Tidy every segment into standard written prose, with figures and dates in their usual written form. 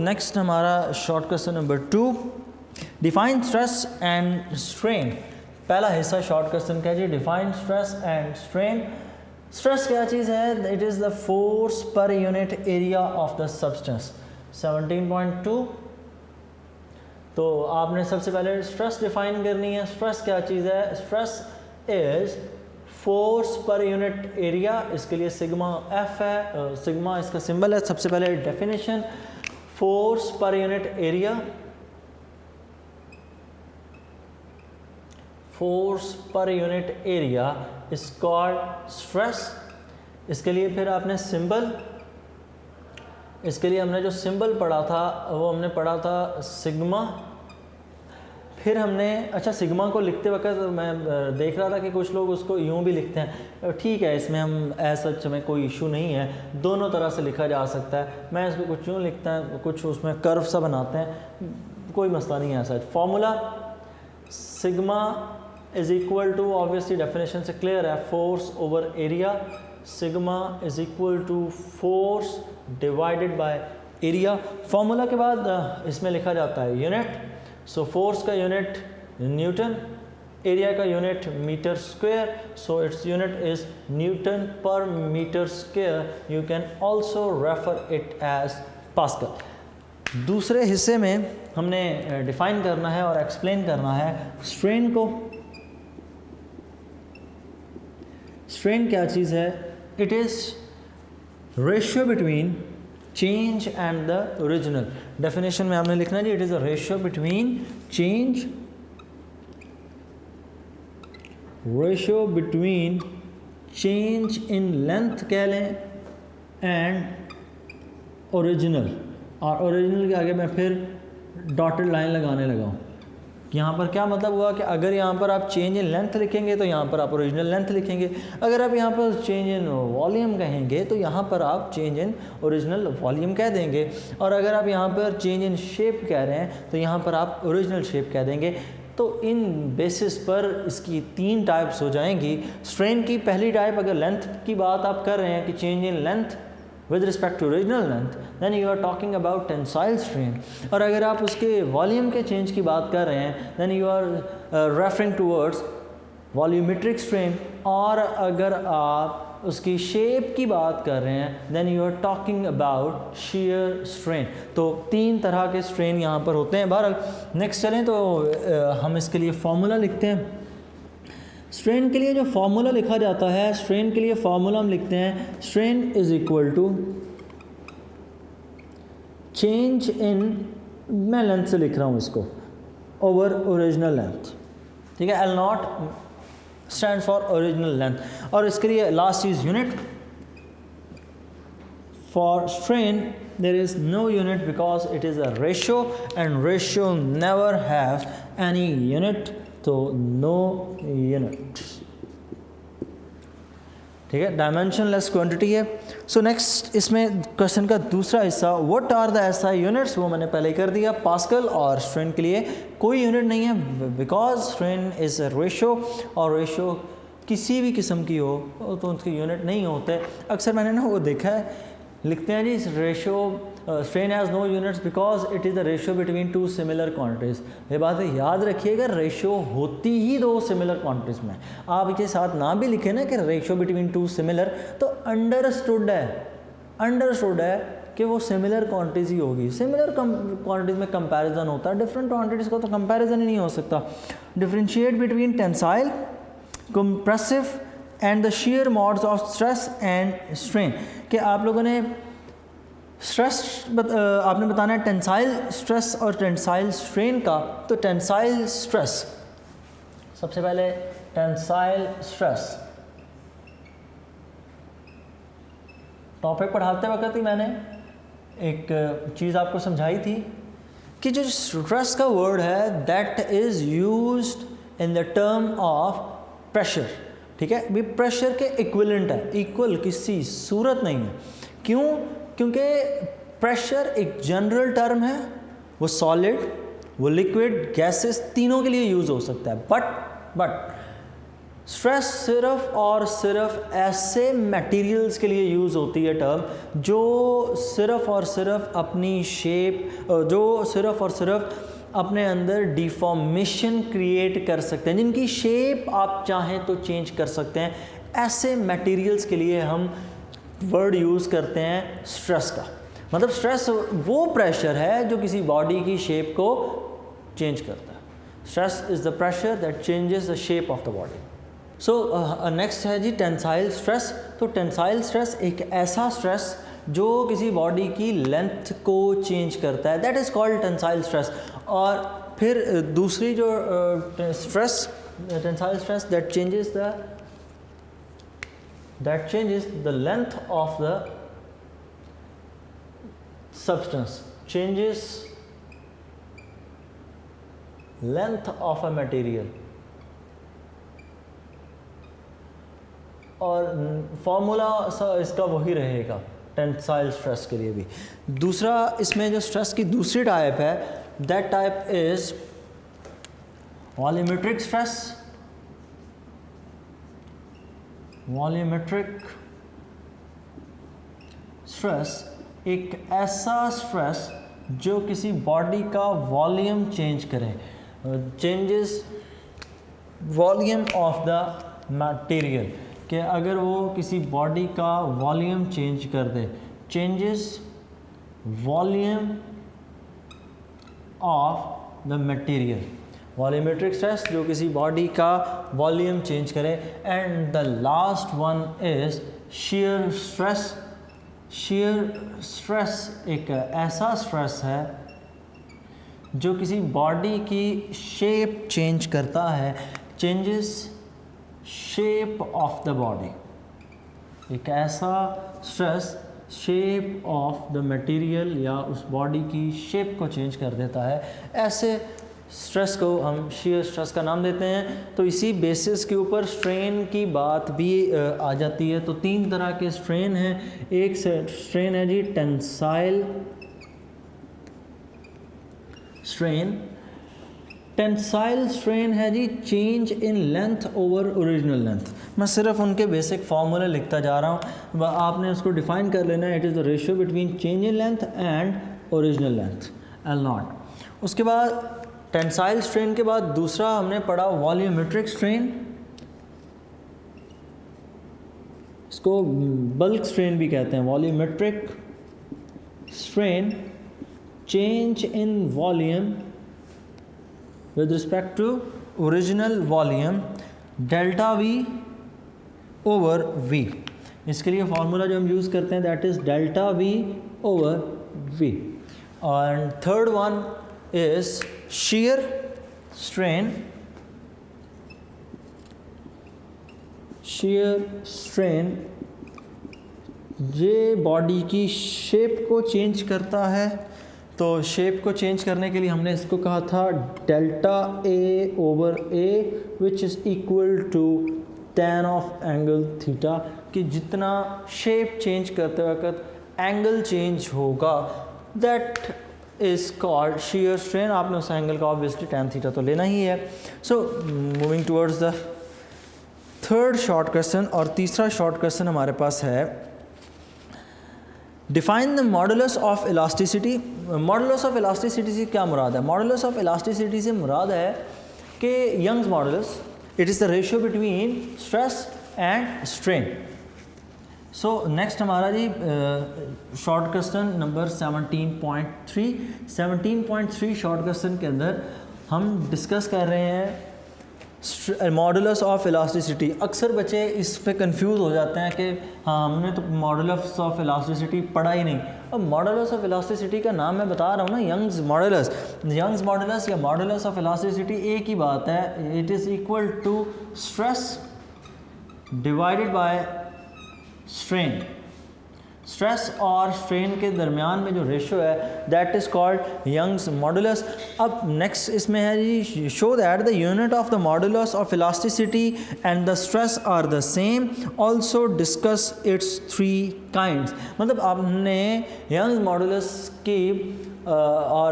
Next हमारा short question number 2, define stress and strain. पहला हिस्सा शॉर्ट क्वेश्चन क्या है जी, define stress and strain. Stress क्या चीज़ है? इट इज़ द फोर्स पर unit area of the substance. 17.2। तो आपने सबसे पहले स्ट्रेस डिफाइन करनी है। स्ट्रेस क्या चीज़ है? स्ट्रेस इज फोर्स पर यूनिट एरिया। इसके लिए सिग्मा एफ है, सिग्मा इसका सिंबल है। सबसे पहले डेफिनेशन, फोर्स पर यूनिट एरिया, फोर्स पर unit area is called stress. इसके लिए फिर आपने सिंबल, इसके लिए हमने जो सिंबल पढ़ा था वो हमने पढ़ा था सिग्मा। फिर हमने, अच्छा सिग्मा को लिखते वक्त मैं देख रहा था कि कुछ लोग उसको यूं भी लिखते हैं। ठीक है, इसमें हम सच में कोई इशू नहीं है, दोनों तरह से लिखा जा सकता है। मैं इसको कुछ यूं लिखता है, कुछ उसमें कर्व सा बनाते हैं, कोई मसला नहीं है। Such formula sigma is equal to, obviously definition से क्लियर है, force over area. Sigma is equal to force divided by area. Formula के बाद इसमें लिखा जाता है यूनिट। सो फोर्स का यूनिट न्यूटन, एरिया का unit metre square, so its unit is newton पर metre square. You can also refer it as pascal. दूसरे हिस्से में हमने डिफाइन करना है और एक्सप्लेन करना है स्ट्रेन को। स्ट्रेन क्या चीज़ है? It is ratio between change and the original. Definition में आपने लिखना है जी, it is a ratio between change, ratio between change in length कह लें एंड ओरिजिनल। और ओरिजिनल के आगे मैं फिर डॉटेड लाइन लगाने लगा हूँ। यहाँ पर क्या मतलब हुआ कि अगर यहाँ पर आप चेंज इन लेंथ लिखेंगे तो यहाँ पर आप ओरिजिनल लेंथ लिखेंगे। अगर आप यहाँ पर चेंज इन वॉल्यूम कहेंगे तो यहाँ पर आप चेंज इन ओरिजिनल वॉल्यूम कह देंगे। और अगर आप यहाँ पर चेंज इन शेप कह रहे हैं तो यहाँ पर आप ओरिजिनल शेप कह देंगे। तो इन बेसिस पर इसकी 3 टाइप्स हो जाएंगी स्ट्रेन की। पहली टाइप, अगर लेंथ की बात आप कर रहे हैं कि change in length with respect to original length, then you are talking about tensile strain. और अगर आप उसके वॉल्यूम के चेंज की बात कर रहे हैं then you are referring towards volumetric strain. और अगर आप उसकी शेप की बात कर रहे हैं then you are talking about shear strain. तो 3 तरह के स्ट्रेन यहाँ पर होते हैं। बहरहाल नेक्स्ट चलें तो हम इसके लिए फॉर्मूला लिखते हैं। स्ट्रेन के लिए जो फॉर्मूला लिखा जाता है, स्ट्रेन के लिए फॉर्मूला हम लिखते हैं, strain is equal to change in, मैं लेंथ से लिख रहा हूँ इसको, ओवर ओरिजिनल लेंथ। ठीक है, L not stand for original length. और इसके लिए last is unit. For strain there is no unit because it is a ratio and ratio never have any unit, तो नो यूनिट। ठीक है, dimensionless quantity है। So next इसमें question का दूसरा हिस्सा, what are the SI units, वो मैंने पहले कर दिया। पास्कल और स्ट्रेन के लिए कोई यूनिट नहीं है because strain is a ratio, और रेशो किसी भी किस्म की हो तो उसके यूनिट नहीं होते। अक्सर मैंने ना वो देखा है, लिखते हैं जी ratio strain has no units because it is the ratio between 2 similar quantities. ये बात है, याद रखिएगा रेशियो होती ही 2 सिमिलर क्वांटिटीज़ में। आप इसके साथ ना भी लिखें ना कि रेशियो बिटवीन 2 सिमिलर, तो अंडरस्टूड है कि वो सिमिलर क्वांटिटीज़ ही होगी। सिमिलर क्वांटिटीज़ में कंपैरिजन होता है, डिफरेंट क्वांटिटीज़ का तो कंपैरिजन ही नहीं हो सकता। Differentiate between tensile, compressive and the shear modes of stress and strain. कि आप लोगों ने स्ट्रेस आपने बताना है टेंसाइल स्ट्रेस और टेंसाइल स्ट्रेन का। तो टेंसाइल स्ट्रेस, सबसे पहले टेंसाइल स्ट्रेस टॉपिक पढ़ाते वक्त ही मैंने एक चीज़ आपको समझाई थी कि जो स्ट्रेस का वर्ड है that is used in the term of pressure. ठीक है, भी प्रेशर के इक्विवेलेंट है, इक्वल किसी सूरत नहीं है। क्यों? क्योंकि प्रेशर एक जनरल टर्म है, वो सॉलिड, वो लिक्विड, गैसेस, तीनों के लिए यूज़ हो सकता है। बट स्ट्रेस सिर्फ और सिर्फ ऐसे मटेरियल्स के लिए यूज़ होती है टर्म जो सिर्फ और सिर्फ अपनी शेप, जो सिर्फ और सिर्फ अपने अंदर डिफॉर्मेशन क्रिएट कर सकते हैं, जिनकी शेप आप चाहें तो चेंज कर सकते हैं। ऐसे मटेरियल्स के लिए हम वर्ड यूज़ करते हैं स्ट्रेस का। मतलब स्ट्रेस वो प्रेशर है जो किसी बॉडी की शेप को चेंज करता है। Stress is the pressure that changes the shape of the body. So next है जी टेंसाइल स्ट्रेस। तो टेंसाइल स्ट्रेस एक ऐसा स्ट्रेस जो किसी बॉडी की लेंथ को चेंज करता है, that is called tensile stress. और फिर दूसरी जो stress, tensile stress that changes the length of the substance, changes length of a material। और फॉर्मूला इसका वही रहेगा टेंसाइल स्ट्रेस के लिए भी। दूसरा इसमें जो स्ट्रेस की दूसरी टाइप है, that type is volumetric stress. Volumetric stress एक ऐसा स्ट्रेस जो किसी बॉडी का वॉल्यूम चेंज करे, changes volume of the material, कि अगर वो किसी बॉडी का वॉल्यूम चेंज कर दे, changes volume of the material. Volumetric stress जो किसी बॉडी का वॉल्यूम चेंज करे। And the last one is shear stress. shear stress एक ऐसा स्ट्रेस है जो किसी बॉडी की शेप चेंज करता है, changes shape of the body. एक ऐसा stress shape of the material या उस बॉडी की शेप को चेंज कर देता है। ऐसे स्ट्रेस को हम shear स्ट्रेस का नाम देते हैं। तो इसी बेसिस के ऊपर स्ट्रेन की बात भी आ जाती है। तो तीन तरह के स्ट्रेन हैं। एक स्ट्रेन है जी टेंसाइल स्ट्रेन। टेंसाइल स्ट्रेन है जी change in length over original length. मैं सिर्फ उनके बेसिक फार्मूले लिखता जा रहा हूँ, आपने उसको डिफाइन कर लेना है। It is the ratio between change in length and original length, L not. उसके बाद टेंसाइल स्ट्रेन के बाद दूसरा हमने पढ़ा वॉल्यूमेट्रिक स्ट्रेन। इसको बल्क स्ट्रेन भी कहते हैं। Volumetric strain, change in volume with respect to original volume delta V over V। इसके लिए फॉर्मूला जो हम यूज़ करते हैं that is delta V over V। And third one is shear strain। shear strain ये बॉडी की shape को change करता है। तो शेप को चेंज करने के लिए हमने इसको कहा था delta A over A which is equal to tan of angle theta, कि जितना शेप चेंज करते वक्त एंगल चेंज होगा that is called shear strain। आपने उस एंगल का ऑब्वियसली tan थीटा तो लेना ही है। So moving towards the third short question, और तीसरा शॉर्ट क्वेश्चन हमारे पास है define the modulus of elasticity. Modulus of elasticity से क्या मुराद है? मॉडुलस ऑफ इलास्टिसिटी से मुराद है कि Young's modulus, it is the ratio between stress and strain. So next हमारा जी short question number 17.3। 17.3 short question के अंदर हम डिस्कस कर रहे हैं मॉडुलस ऑफ इलास्टिसिटी। अक्सर बच्चे इस पे कंफ्यूज हो जाते हैं कि हाँ हमने तो मॉडुलस ऑफ इलास्टिसिटी पढ़ा ही नहीं। अब मॉडुलस ऑफ इलास्टिसिटी का नाम मैं बता रहा हूँ ना, यंग्स मॉडुलस। यंग्स मॉडुलस या मॉडुलस ऑफ इलास्टिसिटी एक ही बात है। It is equal to stress divided by strain. Stress और स्ट्रेन के दरमियान में जो रेशियो है that is called Young's modulus. अब नेक्स्ट इसमें है जी show that the unit of the modulus of elasticity and the stress are the same, also discuss its three kinds. मतलब आपने यंग्स मॉडुलस की और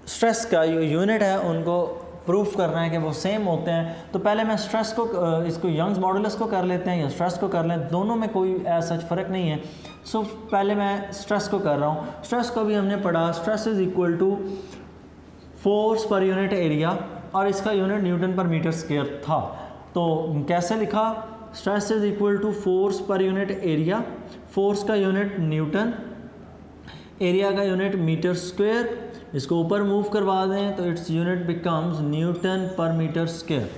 स्ट्रेस का जो यूनिट है उनको प्रूफ करना है कि वो सेम होते हैं, तो पहले मैं स्ट्रेस को इसको यंग्स मॉडुलस को कर लेते हैं या स्ट्रेस को कर लें, दोनों में कोई ऐसा फ़र्क नहीं है। सो पहले मैं स्ट्रेस को कर रहा हूँ। स्ट्रेस को भी हमने पढ़ा, stress is equal to force पर यूनिट एरिया और इसका यूनिट न्यूटन पर मीटर स्क्वायर था। तो कैसे लिखा, stress is equal to force पर यूनिट एरिया, फोर्स का यूनिट न्यूटन, एरिया का यूनिट मीटर स्क्वायर, इसको ऊपर मूव करवा दें तो इट्स यूनिट बिकम्स न्यूटन पर metre square.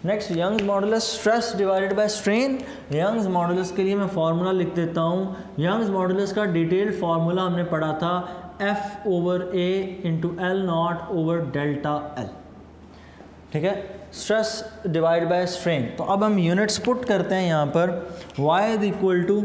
Next Young's modulus stress divided by strain. Young's modulus के लिए मैं फार्मूला लिख देता हूँ। यंग्स मॉडुलस का डिटेल्ड फार्मूला हमने पढ़ा था F/A into L not over delta L, ठीक है, स्ट्रेस डिवाइड बाय स्ट्रेन। तो अब हम यूनिट्स पुट करते हैं यहाँ पर, y is equal to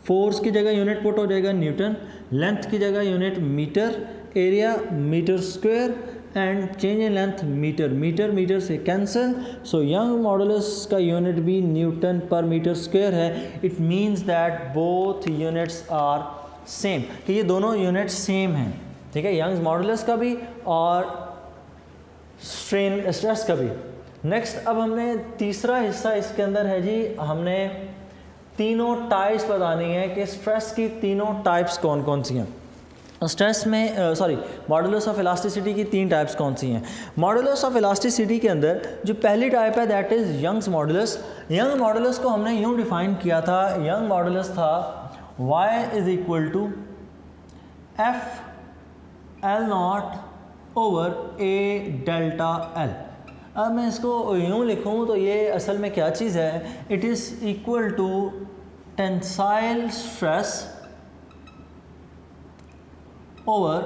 force की जगह यूनिट पुट हो जाएगा न्यूटन, लेंथ की जगह unit metre, area metre square and change in length metre, metre metre से कैंसिल। सो यंग मॉडुलस का यूनिट भी न्यूटन पर मीटर स्क्वायर है। It means that both units are same, कि ये दोनों यूनिट्स सेम हैं, ठीक है, यंग्स मॉडुलस का भी और स्ट्रेस का भी। नेक्स्ट अब हमने तीसरा हिस्सा इसके अंदर है जी, हमने तीनों टाइप्स बतानी है कि स्ट्रेस की तीनों टाइप्स कौन कौन सी हैं। स्ट्रेस में मॉडुलस ऑफ इलास्टिसिटी की तीन टाइप्स कौन सी हैं। मॉडुलस ऑफ इलास्टिसिटी के अंदर जो पहली टाइप है that is Young's modulus. Young modulus को हमने यूँ डिफाइन किया था, यंग मॉडुलस था y is equal to F/L nought over A delta L। अब मैं इसको यूँ लिखूँ तो ये असल में क्या चीज़ है, it is equal to tensile stress over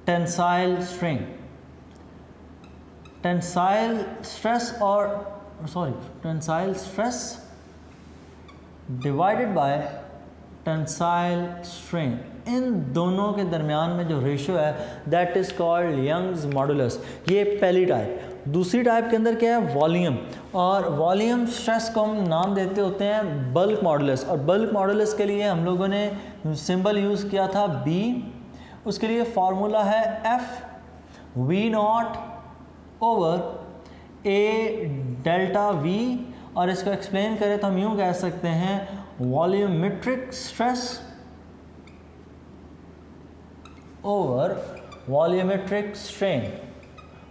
tensile strain. Tensile stress और tensile stress divided by tensile strain, इन दोनों के दरमियान में जो रेशियो है that is called Young's modulus. ये पहली टाइप। दूसरी टाइप के अंदर क्या है, वॉल्यूम, और वॉल्यूम स्ट्रेस को हम नाम देते होते हैं बल्क मॉडुलस। और बल्क मॉडुलस के लिए हम लोगों ने सिंबल यूज़ किया था B, उसके लिए फार्मूला है F/V not over A delta V, और इसको एक्सप्लेन करें तो हम यूँ कह सकते हैं volumetric stress over volumetric strain,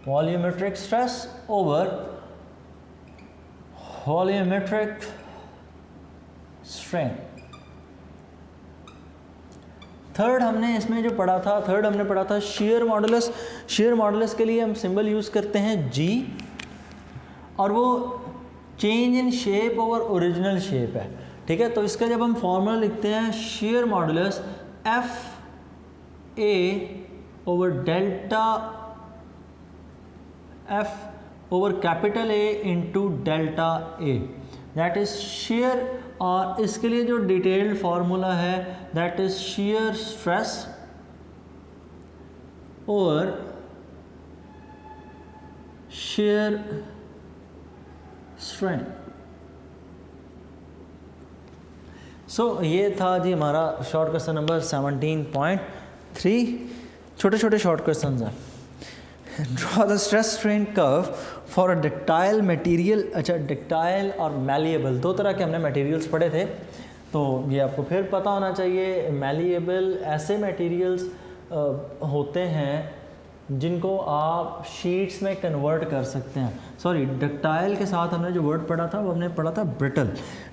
volumetric stress over volumetric strain. Third हमने इसमें जो पढ़ा था, थर्ड हमने पढ़ा था शेयर मॉडुलस। शेयर मॉडुलस के लिए हम सिंबल यूज़ करते हैं G, और वो change in shape over original shape है, ठीक है। तो इसका जब हम फॉर्मूला लिखते हैं shear modulus F/A over delta F over capital A into delta A, that is shear. और इसके लिए जो डिटेल्ड फार्मूला है that is shear stress over shear strain. So ये था जी हमारा शॉर्ट क्वेश्चन नंबर 17.3। छोटे छोटे शॉर्ट क्वेश्चन हैं। Draw the stress strain curve for a ductile material. अच्छा, डक्टाइल और मैलिएबल दो तरह के हमने मटेरियल्स पढ़े थे, तो ये आपको फिर पता होना चाहिए। मैलिएबल ऐसे मटेरियल्स होते हैं जिनको आप शीट्स में कन्वर्ट कर सकते हैं। सॉरी, डक्टाइल के साथ हमने जो वर्ड पढ़ा था वो हमने पढ़ा था ब्रिटल।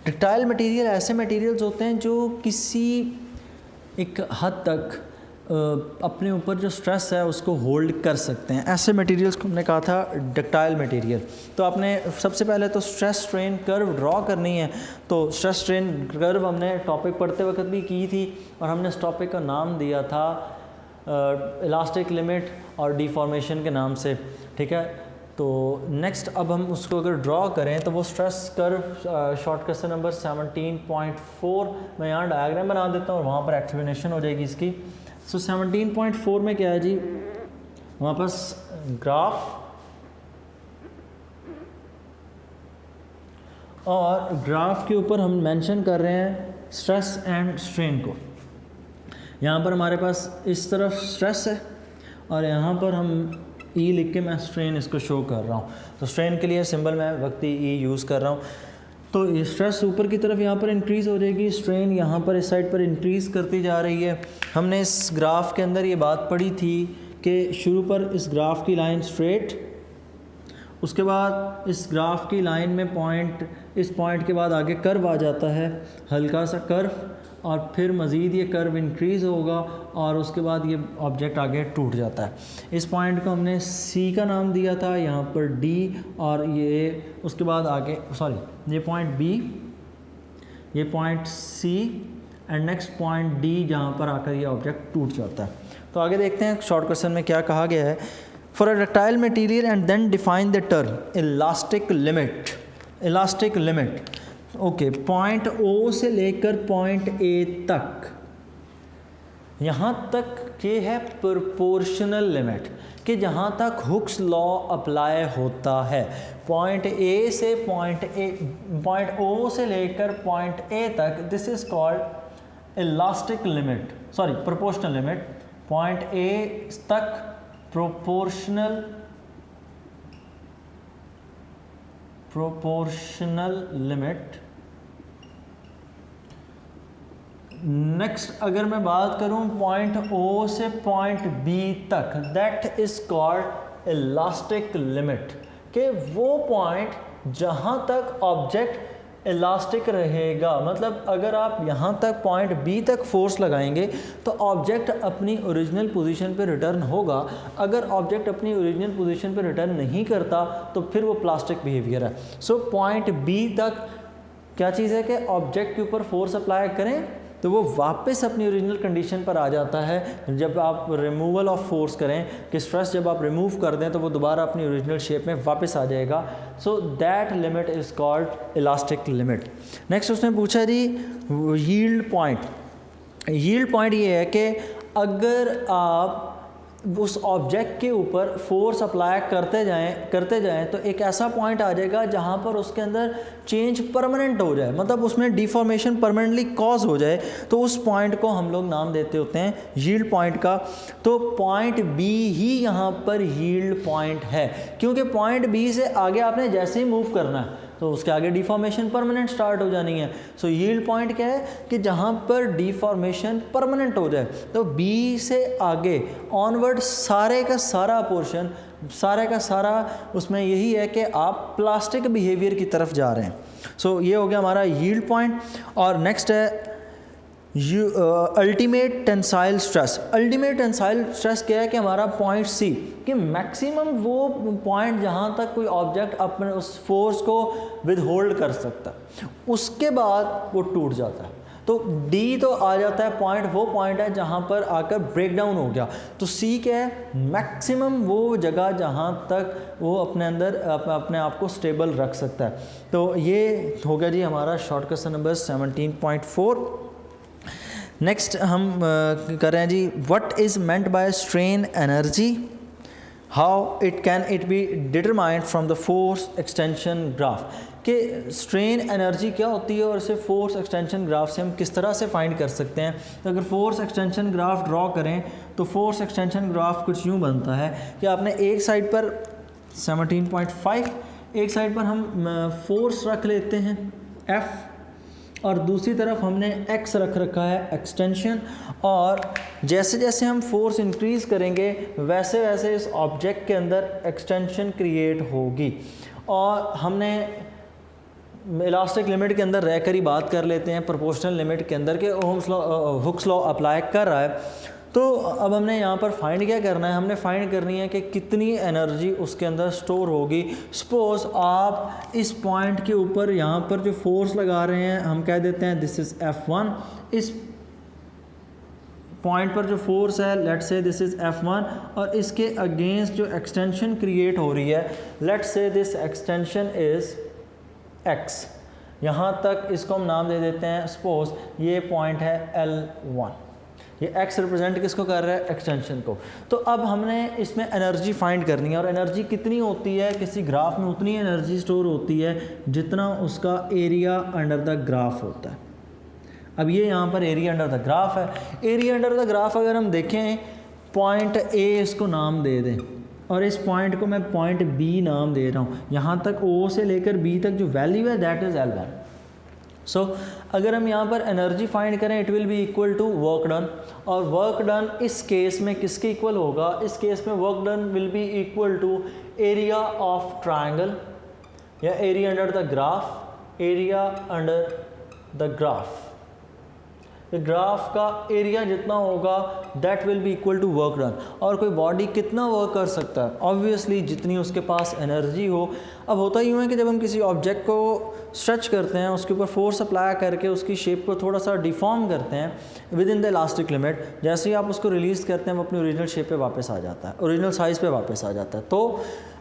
डक्टाइल मटेरियल ऐसे मटेरियल्स होते हैं जो किसी एक हद तक अपने ऊपर जो स्ट्रेस है उसको होल्ड कर सकते हैं। ऐसे मटेरियल्स को हमने कहा था डक्टाइल मटेरियल। तो आपने सबसे पहले तो स्ट्रेस स्ट्रेन कर्व ड्रॉ करनी है। तो स्ट्रेस स्ट्रेन कर्व हमने टॉपिक पढ़ते वक्त भी की थी, और हमने इस टॉपिक का नाम दिया था इलास्टिक लिमिट और डिफॉर्मेशन के नाम से, ठीक है। तो नेक्स्ट अब हम उसको अगर ड्रॉ करें तो वो stress curve short question number 17.4 मैं यहाँ डायग्राम बना देता हूँ और वहाँ पर एक्सप्लेनेशन हो जाएगी इसकी। सो 17.4 में क्या है जी, वहाँ पास ग्राफ, और ग्राफ के ऊपर हम मेंशन कर रहे हैं स्ट्रेस एंड स्ट्रेन को। यहाँ पर हमारे पास इस तरफ स्ट्रेस है और यहाँ पर हम ई लिख के मैं स्ट्रेन इसको शो कर रहा हूँ। तो स्ट्रेन के लिए सिंबल मैं वक्ती ई यूज़ कर रहा हूँ। तो ये स्ट्रेस ऊपर की तरफ यहाँ पर इंक्रीज़ हो जाएगी, स्ट्रेन यहाँ पर इस साइड पर इंक्रीज़ करती जा रही है। हमने इस ग्राफ के अंदर ये बात पढ़ी थी कि शुरू पर इस ग्राफ की लाइन स्ट्रेट, उसके बाद इस ग्राफ की लाइन में पॉइंट, इस पॉइंट के बाद आगे कर्व आ जाता है, हल्का सा कर्व, और फिर मज़ीद ये कर्व इंक्रीज़ होगा और उसके बाद ये ऑब्जेक्ट आगे टूट जाता है। इस पॉइंट को हमने सी का नाम दिया था, यहाँ पर डी, और ये उसके बाद आगे ये पॉइंट बी, ये point C and next point D, जहाँ पर आकर ये ऑब्जेक्ट टूट जाता है। तो आगे देखते हैं शॉर्ट क्वेश्चन में क्या कहा गया है। For a ductile material and then define the term elastic limit. Elastic limit okay, point O से लेकर पॉइंट ए तक, यहाँ तक ये है प्रोपोर्शनल लिमिट कि जहाँ तक हुक्स लॉ अप्लाई होता है। पॉइंट ए से पॉइंट ओ से लेकर पॉइंट ए तक, this is called elastic limit, proportional limit. Point A तक प्रोपोर्शनल लिमिट। नेक्स्ट अगर मैं बात करूं पॉइंट ओ से पॉइंट बी तक, that is called elastic limit, कि वो पॉइंट जहां तक ऑब्जेक्ट इलास्टिक रहेगा। मतलब अगर आप यहाँ तक पॉइंट बी तक फोर्स लगाएंगे तो ऑब्जेक्ट अपनी ओरिजिनल पोजीशन पे रिटर्न होगा। अगर ऑब्जेक्ट अपनी ओरिजिनल पोजीशन पे रिटर्न नहीं करता तो फिर वो प्लास्टिक बिहेवियर है। सो पॉइंट बी तक क्या चीज़ है कि ऑब्जेक्ट के ऊपर फोर्स अप्लाई करें तो वो वापस अपनी ओरिजिनल कंडीशन पर आ जाता है। जब आप रिमूवल ऑफ फोर्स करें कि स्ट्रेस जब आप रिमूव कर दें तो वो दोबारा अपनी ओरिजिनल शेप में वापस आ जाएगा। So that limit is called elastic limit. Next उसने पूछा जी यील्ड पॉइंट। यील्ड पॉइंट ये है कि अगर आप उस ऑब्जेक्ट के ऊपर फोर्स अप्लाई करते जाएं तो एक ऐसा पॉइंट आ जाएगा जहां पर उसके अंदर चेंज परमानेंट हो जाए, मतलब उसमें डिफॉर्मेशन परमानेंटली कॉज हो जाए, तो उस पॉइंट को हम लोग नाम देते होते हैं यील्ड पॉइंट का। तो पॉइंट बी ही यहां पर यील्ड पॉइंट है, क्योंकि पॉइंट बी से आगे आपने जैसे ही मूव करना है तो उसके आगे डिफॉर्मेशन परमानेंट स्टार्ट हो जानी है। सो यील्ड पॉइंट क्या है कि जहाँ पर डिफॉर्मेशन परमानेंट हो जाए, तो बी से आगे ऑनवर्ड सारे का सारा पोर्शन, सारे का सारा उसमें यही है कि आप प्लास्टिक बिहेवियर की तरफ जा रहे हैं। सो ये हो गया हमारा यील्ड पॉइंट। और नेक्स्ट है ultimate tensile stress. Ultimate tensile stress क्या है कि हमारा पॉइंट सी, कि मैक्सिमम वो पॉइंट जहाँ तक कोई ऑब्जेक्ट अपने उस फोर्स को विद होल्ड कर सकता है, उसके बाद वो टूट जाता है। तो डी तो आ जाता है पॉइंट, वो पॉइंट है जहाँ पर आकर ब्रेक डाउन हो गया। तो सी क्या है, मैक्सिमम वो जगह जहाँ तक वो अपने अंदर अपने आप को स्टेबल रख सकता है। तो ये हो गया जी हमारा शॉर्ट क्वेश्चन नंबर 17.4। नेक्स्ट हम कर रहे हैं जी what is meant by strain energy, how it be determined from the force extension graph. कि स्ट्रेन एनर्जी क्या होती है और इसे फोर्स एक्सटेंशन ग्राफ से हम किस तरह से फाइंड कर सकते हैं। तो अगर फोर्स एक्सटेंशन ग्राफ ड्रॉ करें तो फोर्स एक्सटेंशन ग्राफ कुछ यूँ बनता है कि आपने एक साइड पर 17.5, एक साइड पर हम फोर्स रख लेते हैं F, और दूसरी तरफ हमने x रख रखा है एक्सटेंशन। और जैसे जैसे हम फोर्स इंक्रीज़ करेंगे वैसे वैसे इस ऑब्जेक्ट के अंदर एक्सटेंशन क्रिएट होगी। और हमने इलास्टिक लिमिट के अंदर रहकर ही बात कर लेते हैं प्रोपोर्शनल लिमिट के अंदर के हुक्स लॉ अप्लाई कर रहा है। तो अब हमने यहाँ पर फाइंड क्या करना है, हमने फाइंड करनी है कि कितनी एनर्जी उसके अंदर स्टोर होगी। सपोज आप इस पॉइंट के ऊपर यहाँ पर जो फोर्स लगा रहे हैं हम कह देते हैं दिस इज़ F1। इस पॉइंट पर जो फोर्स है let's say this is F1, और इसके अगेंस्ट जो एक्सटेंशन क्रिएट हो रही है let's say this extension is X। यहाँ तक इसको हम नाम दे देते हैं, सपोज ये पॉइंट है L1, ये x रिप्रेजेंट किसको कर रहा है, एक्सटेंशन को। तो अब हमने इसमें एनर्जी फाइंड करनी है, और एनर्जी कितनी होती है किसी ग्राफ में, उतनी एनर्जी स्टोर होती है जितना उसका एरिया अंडर द ग्राफ होता है। अब ये यहाँ पर एरिया अंडर द ग्राफ है। एरिया अंडर द ग्राफ अगर हम देखें पॉइंट ए इसको नाम दे दें और इस पॉइंट को मैं पॉइंट बी नाम दे रहा हूँ, यहाँ तक ओ से लेकर बी तक जो वैल्यू है दैट इज़ L1। सो अगर हम यहाँ पर एनर्जी फाइंड करें it will be equal to work done, और वर्क डन इस केस में किसके इक्वल होगा, इस केस में work done will be equal to area of triangle या area under the graph, area under the graph, graph का एरिया जितना होगा that will be equal to work done. और कोई बॉडी कितना वर्क कर सकता है, ऑब्वियसली जितनी उसके पास एनर्जी हो। अब होता यूँ है कि जब हम किसी ऑब्जेक्ट को स्ट्रेच करते हैं, उसके ऊपर फोर्स अप्लाई करके उसकी शेप को थोड़ा सा डिफॉर्म करते हैं with in the elastic limit, जैसे ही आप उसको रिलीज़ करते हैं वो अपनी ओरिजिनल शेप पे वापस आ जाता है, ओरिजिनल साइज़ पे वापस आ जाता है। तो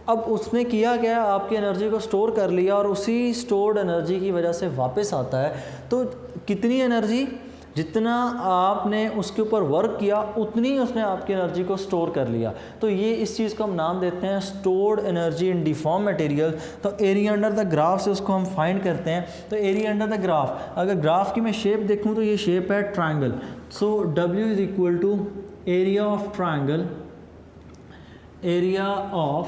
अब उसने किया क्या, आपकी एनर्जी को स्टोर कर लिया और उसी स्टोर्ड एनर्जी की वजह से वापस आता है। तो कितनी एनर्जी, जितना आपने उसके ऊपर वर्क किया उतनी ही उसने आपकी एनर्जी को स्टोर कर लिया। तो ये इस चीज़ को हम नाम देते हैं stored energy in deform material. तो एरिया अंडर द ग्राफ से उसको हम फाइंड करते हैं। तो एरिया अंडर द ग्राफ, अगर ग्राफ की मैं शेप देखूं तो ये शेप है triangle. So W is equal to area of triangle, area of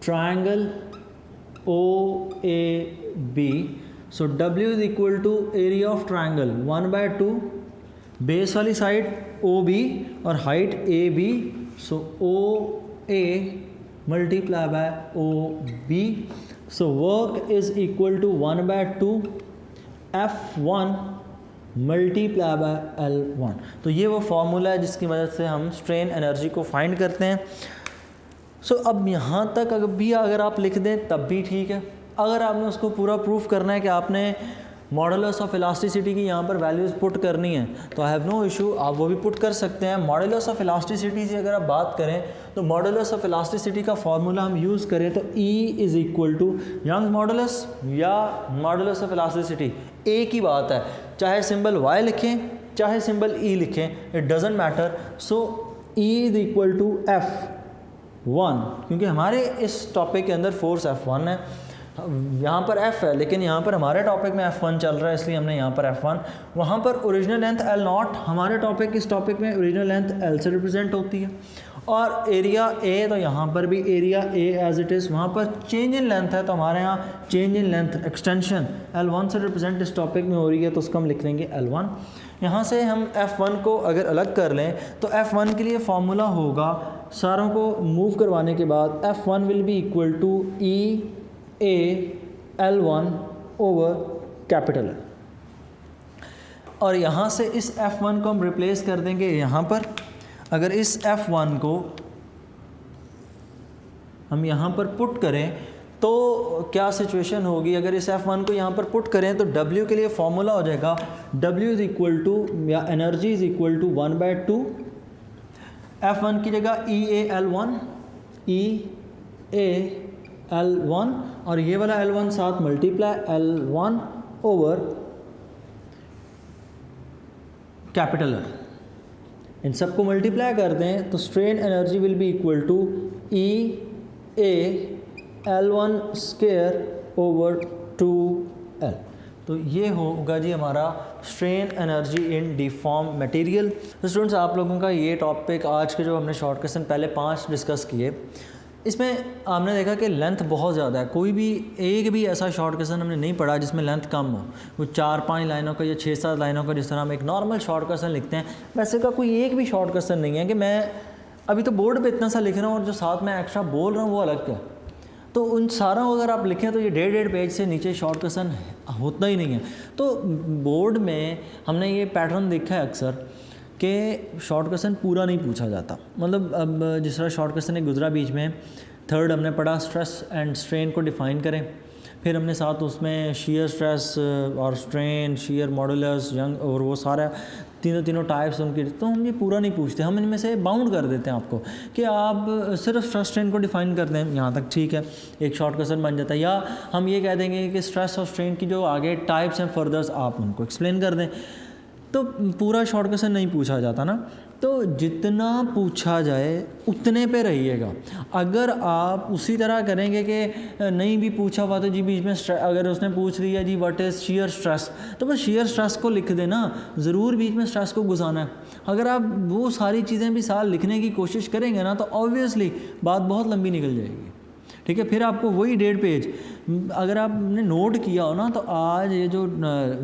triangle OAB। So W is equal to area of triangle 1/2, base वाली साइड OB और height AB। So OA multiply by OB। So work is equal to 1/2 F1 multiply by L1। तो ये वो formula है जिसकी मदद से हम स्ट्रेन एनर्जी को फाइंड करते हैं। सो अब यहाँ तक अगर आप लिख दें तब भी ठीक है। अगर आपने उसको पूरा प्रूफ करना है कि आपने मॉडुलस ऑफ इलास्टिसिटी की यहाँ पर वैल्यूज़ पुट करनी है तो आई हैव नो इशू, आप वो भी पुट कर सकते हैं। मॉडुलस ऑफ इलास्टिसिटी से अगर आप बात करें तो मॉडुलस ऑफ इलास्टिसिटी का फॉर्मूला हम यूज़ करें तो E is equal to Young's modulus या मॉडुलस ऑफ इलास्टिसिटी, एक ही बात है, चाहे सिंबल Y लिखें चाहे सिंबल E लिखें, it doesn't matter. So E is equal to F1, क्योंकि हमारे इस टॉपिक के अंदर फोर्स F1 है, यहाँ पर F है लेकिन यहाँ पर हमारे टॉपिक में F1 चल रहा है इसलिए हमने यहाँ पर F1। वहाँ पर ओरिजिनल लेंथ L0, हमारे टॉपिक इस टॉपिक में ओरिजिनल लेंथ L से रिप्रेजेंट होती है। और एरिया A, तो यहाँ पर भी area A as it is, वहाँ पर चेंज इन लेंथ है तो हमारे यहाँ change in length extension L1 से रिप्रेजेंट इस टॉपिक में हो रही है तो उसको हम लिख लेंगे L1। यहाँ से हम F1 को अगर अलग कर लें तो F1 के लिए फॉर्मूला होगा, सारों को मूव करवाने के बाद F1 will be equal to A L1 over capital L। और यहाँ से इस F1 को हम रिप्लेस कर देंगे यहाँ पर। अगर इस F1 को हम यहाँ पर पुट करें तो क्या सिचुएशन होगी, अगर इस F1 को यहाँ पर पुट करें तो W के लिए फॉर्मूला हो जाएगा W इज़ इक्वल टू या energy is equal to 1/2 F1 की जगह EA_L1 और ये वाला L1 साथ multiply L1 over capital L। इन सबको मल्टीप्लाई कर दें तो strain energy will be equal to EA_L1 square over 2L। तो ये होगा जी हमारा strain energy in deform material. तो स्टूडेंट्स, आप लोगों का ये टॉपिक आज के जो हमने शॉर्ट क्वेश्चन पहले 5 डिस्कस किए, इसमें आपने देखा कि लेंथ बहुत ज़्यादा है। कोई भी एक भी ऐसा शॉर्ट क्वेश्चन हमने नहीं पढ़ा जिसमें लेंथ कम हो, वो 4-5 लाइनों का या 6-7 लाइनों का, जिस तरह हम एक नॉर्मल शॉर्ट क्वेश्चन लिखते हैं वैसे का कोई एक भी शॉर्ट क्वेश्चन नहीं है कि मैं अभी तो बोर्ड पे इतना सा लिख रहा हूँ और जो साथ में एक्स्ट्रा बोल रहा हूँ वो अलग है। तो उन सारा अगर आप लिखें तो ये 1.5 पेज से नीचे शॉर्ट क्वेश्चन होता ही नहीं है। तो बोर्ड में हमने ये पैटर्न देखा है अक्सर कि शॉर्ट क्वेश्चन पूरा नहीं पूछा जाता। मतलब अब जिस तरह शॉर्ट क्वेश्चन एक गुजरा बीच में, थर्ड हमने पढ़ा स्ट्रेस एंड स्ट्रेन को डिफ़ाइन करें, फिर हमने साथ उसमें शेयर स्ट्रेस और स्ट्रेन, शेयर मॉडुलस, यंग और वो सारा तीनों टाइप्स उनकी, तो हम ये पूरा नहीं पूछते, हम इनमें से बाउंड कर देते हैं आपको कि आप सिर्फ स्ट्रेस स्ट्रेन को डिफ़ाइन कर दें, यहाँ तक ठीक है, एक शॉर्ट क्वेश्चन बन जाता है। या हम ये कह देंगे कि स्ट्रेस और स्ट्रेन की जो आगे टाइप्स हैं फर्दर्स आप उनको एक्सप्लेन कर दें। तो पूरा शॉर्ट क्वेश्चन नहीं पूछा जाता ना, तो जितना पूछा जाए उतने पे रहिएगा। अगर आप उसी तरह करेंगे कि नहीं भी पूछा हुआ तो जी बीच में अगर उसने पूछ लिया जी व्हाट इज़ shear स्ट्रेस, तो बस shear स्ट्रेस को लिख देना, ज़रूर बीच में स्ट्रेस को घुसाना है। अगर आप वो सारी चीज़ें भी साल लिखने की कोशिश करेंगे ना, तो ऑब्वियसली बात बहुत लंबी निकल जाएगी। ठीक है, फिर आपको वही 1.5 पेज अगर आपने नोट किया हो ना, तो आज ये जो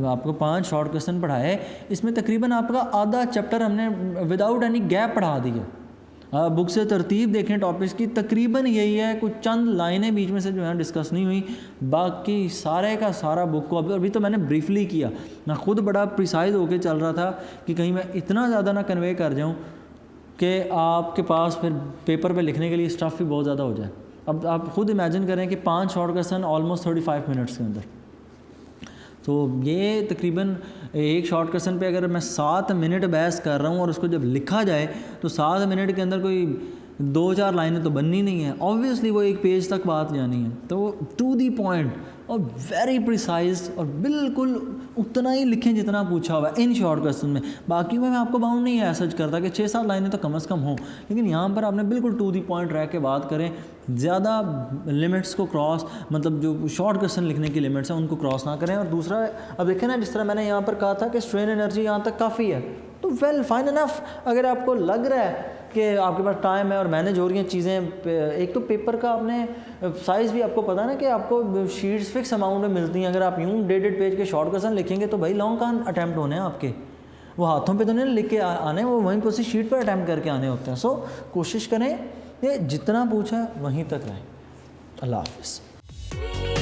आपको 5 शॉर्ट क्वेश्चन पढ़ाए, इसमें तकरीबन आपका आधा चैप्टर हमने विदाउट एनी गैप पढ़ा दिया। बुक से तरतीब देखें टॉपिक्स की, तकरीबन यही है, कुछ चंद लाइनें बीच में से जो है डिस्कस नहीं हुई, बाकी सारे का सारा बुक को अभी तो मैंने ब्रीफली किया। मैं खुद बड़ा प्रिसाइज होकर चल रहा था कि कहीं मैं इतना ज़्यादा ना कन्वे कर जाऊँ कि आपके पास फिर पेपर पे लिखने के लिए स्टफ़ भी बहुत ज़्यादा हो जाए। अब आप खुद इमेजिन करें कि 5 शॉर्ट क्वेश्चन ऑलमोस्ट 35 मिनट्स के अंदर, तो ये तकरीबन एक शॉर्ट क्वेश्चन पे अगर मैं 7 मिनट बहस कर रहा हूँ और उसको जब लिखा जाए तो 7 मिनट के अंदर कोई 2-4 लाइनें तो बननी नहीं है, ऑब्वियसली वो 1 पेज तक बात जानी है। तो टू दी पॉइंट और वेरी प्रिसाइज और बिल्कुल उतना ही लिखें जितना पूछा हुआ है इन शॉर्ट क्वेश्चन में। बाकी में मैं आपको बाउंड नहीं ऐसा करता कि 6-7 लाइनें तो कम से कम हों, लेकिन यहाँ पर आपने बिल्कुल टू दी पॉइंट रह के बात करें, ज़्यादा लिमिट्स को क्रॉस, मतलब जो शॉर्ट क्वेश्चन लिखने की लिमिट्स हैं उनको क्रॉस ना करें। और दूसरा, अब देखें ना, जिस तरह मैंने यहाँ पर कहा था कि स्ट्रेन एनर्जी यहाँ तक काफ़ी है, तो वेल फाइन इनफ। अगर आपको लग रहा है कि आपके पास टाइम है और मैनेज हो रही हैं चीज़ें, एक तो पेपर का आपने साइज़ भी आपको पता है ना कि आपको शीट्स फिक्स अमाउंट में मिलती हैं। अगर आप यूँ 1.5 पेज के शॉर्ट क्वेश्चन लिखेंगे तो भाई लॉन्ग का अटैम्प्ट होने हैं आपके, वो हाथों पे तो नहीं लिख के आने, वो वहीं पर उसी शीट पर अटैम्प्ट करके आने होते हैं। सो कोशिश करें कि जितना पूछा वहीं तक रहें। अल्लाह हाफ़िज़।